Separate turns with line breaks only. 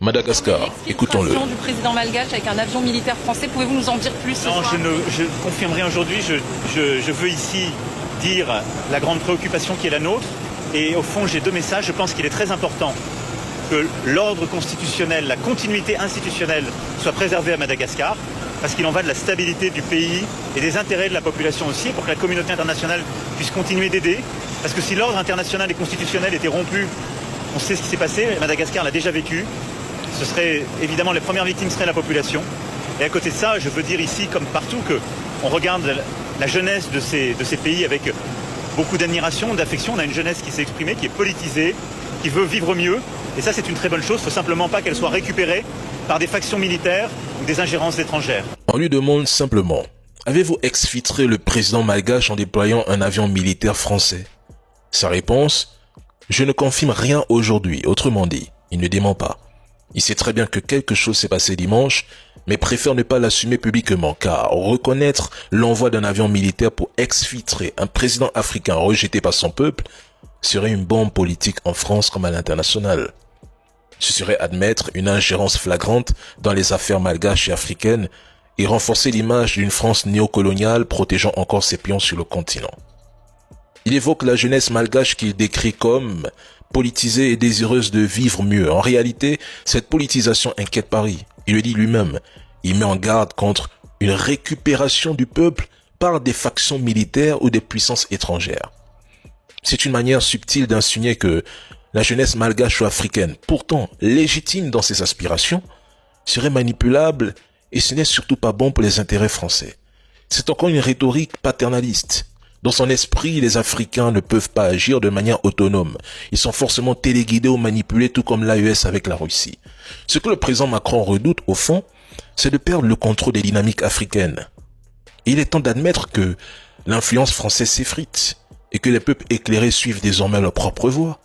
Madagascar, écoutons-le.
Du président malgache avec un avion militaire français, pouvez-vous nous en dire plus?
Non, je confirme rien aujourd'hui. Je veux ici dire la grande préoccupation qui est la nôtre. Et au fond, j'ai deux messages. Je pense qu'il est très important que l'ordre constitutionnel, la continuité institutionnelle soit préservée à Madagascar, parce qu'il en va de la stabilité du pays et des intérêts de la population aussi, pour que la communauté internationale puisse continuer d'aider. Parce que si l'ordre international et constitutionnel était rompu, on sait ce qui s'est passé, Madagascar l'a déjà vécu, ce serait évidemment les premières victimes seraient la population. Et à côté de ça, je veux dire ici, comme partout, qu'on regarde la jeunesse de ces pays avec beaucoup d'admiration, d'affection. On a une jeunesse qui s'est exprimée, qui est politisée, qui veut vivre mieux. Et ça, c'est une très bonne chose. Il ne faut simplement pas qu'elle soit récupérée par des factions militaires ou des ingérences étrangères.
On lui demande simplement, avez-vous exfiltré le président malgache en déployant un avion militaire français? Sa réponse, je ne confirme rien aujourd'hui. Autrement dit, il ne dément pas. Il sait très bien que quelque chose s'est passé dimanche, mais préfère ne pas l'assumer publiquement, car reconnaître l'envoi d'un avion militaire pour exfiltrer un président africain rejeté par son peuple serait une bombe politique en France comme à l'international. Ce serait admettre une ingérence flagrante dans les affaires malgaches et africaines et renforcer l'image d'une France néocoloniale protégeant encore ses pions sur le continent. Il évoque la jeunesse malgache qu'il décrit comme politisée et désireuse de vivre mieux. En réalité, cette politisation inquiète Paris. Il le dit lui-même. Il met en garde contre une récupération du peuple par des factions militaires ou des puissances étrangères. C'est une manière subtile d'insinuer que la jeunesse malgache ou africaine, pourtant légitime dans ses aspirations, serait manipulable et ce n'est surtout pas bon pour les intérêts français. C'est encore une rhétorique paternaliste. Dans son esprit, les Africains ne peuvent pas agir de manière autonome. Ils sont forcément téléguidés ou manipulés, tout comme l'AES avec la Russie. Ce que le président Macron redoute, au fond, c'est de perdre le contrôle des dynamiques africaines. Il est temps d'admettre que l'influence française s'effrite et que les peuples éclairés suivent désormais leur propre voie.